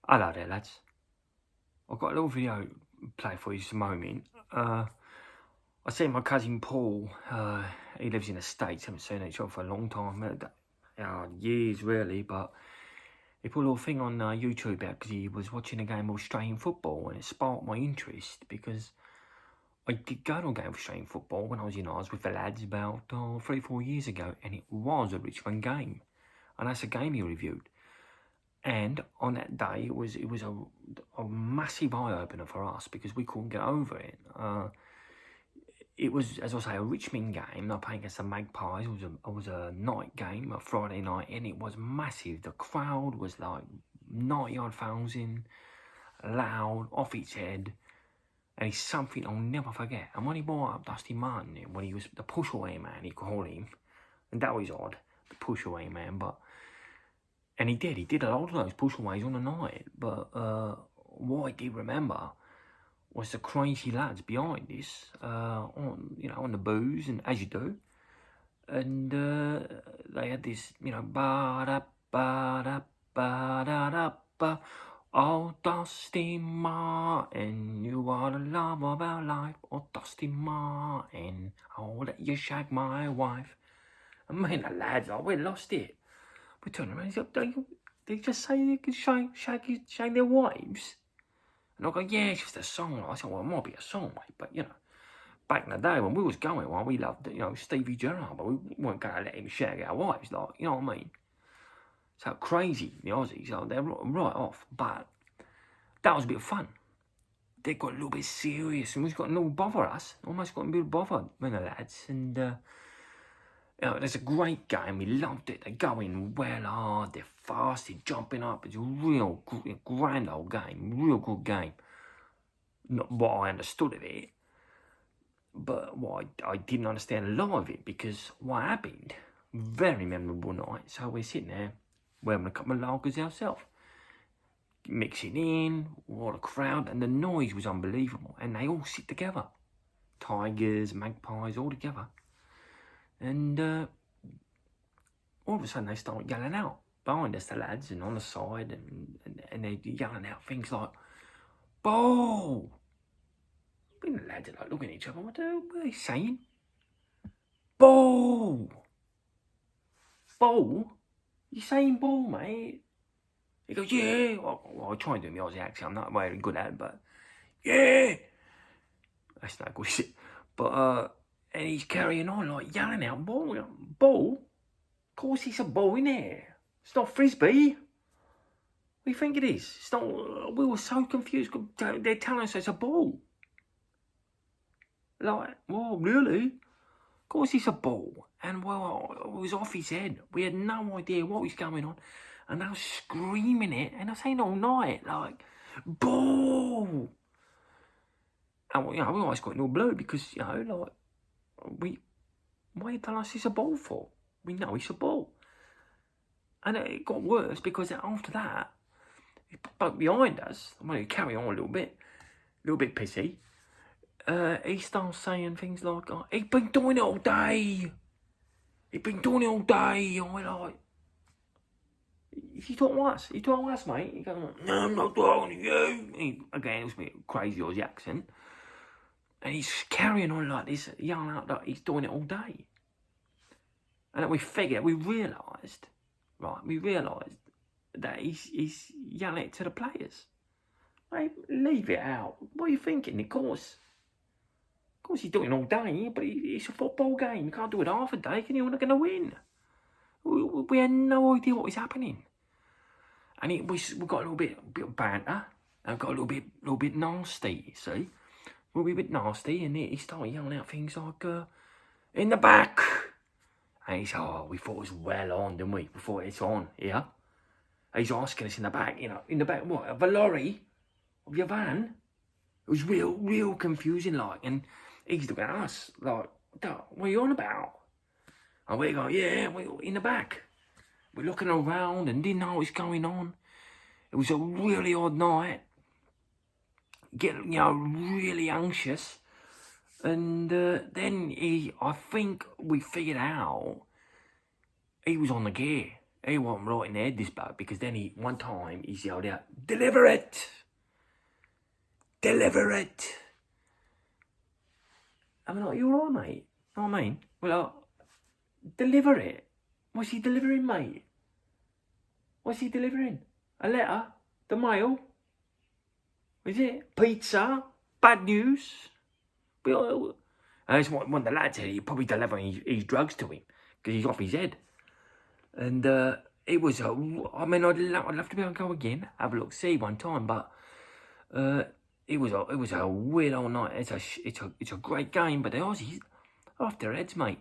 Hello there, lads. I've got a little video to play for you just a moment. I seen my cousin Paul. He lives in the States. Haven't seen each other for a long time. Years, really. But he put a little thing on YouTube out because he was watching a game of Australian football, and it sparked my interest because I did go to a game of Australian football when I was in Oz with the lads about 3-4 years ago, and it was a Richmond game, and that's a game he reviewed. And on that day, it was a massive eye-opener for us because we couldn't get over it. It was, as I say, a Richmond game. They're playing against the Magpies. It was a night game, a Friday night, and it was massive. The crowd was like 90,000, loud, off its head. And it's something I'll never forget. And when he brought up Dusty Martin, when he was the push-away man, he called him, and that was odd, the push-away man, but... And he did a lot of those push-aways on the night. But what I did remember was the crazy lads behind this, on the booze, and as you do. And they had this, ba-da-ba-da-ba-da-da-ba. Oh, Dusty Martin, you are the love of our life. Oh, Dusty Martin, I'll let you shag my wife. And me and the lads, we lost it. We turned around and said, they just say they can shag their wives? And I go, yeah, it's just a song. I said, well, it might be a song, mate, but, back in the day when we was going, we loved, Stevie Gerrard, but we weren't going to let him shag our wives, like, you know what I mean? So crazy, the Aussies, they're right off, but that was a bit of fun. They got a little bit serious, and we've got a little bother us, almost got a bit bothered, me and the lads, and... it's a great game. We loved it. They're going well hard. They're fast. They're jumping up. It's a real grand old game. Real good game. Not what I understood of it, but what I didn't understand a lot of it, because what happened, very memorable night. So we're sitting there, we're having a couple of lagers ourselves, mixing in, what a crowd, and the noise was unbelievable. And they all sit together. Tigers, Magpies, all together. And all of a sudden they start yelling out behind us, the lads, and on the side, and they're yelling out things like, ball! And the lads are like looking at each other, what are they saying? Ball! Ball? You saying ball, mate? He goes, yeah. Well, I try and do my Aussie accent, I'm not very good at it, but yeah! That's not good shit. But, and he's carrying on, like, yelling out, ball? Ball? Of course it's a ball, in there. It's not frisbee. What do you think it is? It's not... We were so confused. They're telling us it's a ball. Like, well, really? Of course it's a ball. And, well, it was off his head. We had no idea what was going on. And they were screaming it. And I was saying all night, like, ball! And, we always got no blue because, like... Why are you telling us it's a ball for? We know it's a ball. And it got worse because after that, but behind us, I'm going to carry on a little bit pissy. He starts saying things like, he's been doing it all day. He's been doing it all day. And we're like, you talking to us? You talking to us, mate? He goes, no, I'm not talking to you. Again, it was a bit crazy Aussie accent. And he's carrying on like this, yelling out that he's doing it all day. And then we realised that he's yelling it to the players. Mate, leave it out. What are you thinking? Of course he's doing it all day, but it's a football game. You can't do it half a day, can you? We're not going to win. We had no idea what was happening. And we got a little bit of banter, and got a little bit nasty, you see. We were a bit nasty, and he started yelling out things like, in the back. And he said, we thought it was well on, didn't we? We thought it's on, yeah? He's asking us in the back, in the back, what, of a lorry? Of your van? It was real confusing, like, and he's looking at us, like, what are you on about? And we go, yeah, we're in the back. We're looking around and didn't know what was going on. It was a really odd night. Getting, really anxious. And then I think we figured out he was on the gear. he wasn't right in the head, this bloke, because then one time he yelled out, "Deliver it! Deliver it!" I'm like, "You all right, mate?" You know what I mean? Well, deliver it. What's he delivering, mate? What's he delivering? A letter? The mail? Is it? Pizza? Bad news? That's what one of the lads said. He probably delivering his drugs to him because he's off his head. And it was, I mean, I'd love to be able to go again, have a look, see one time, but it was a weird old night. It's a great game, but the Aussies are off their heads, mate.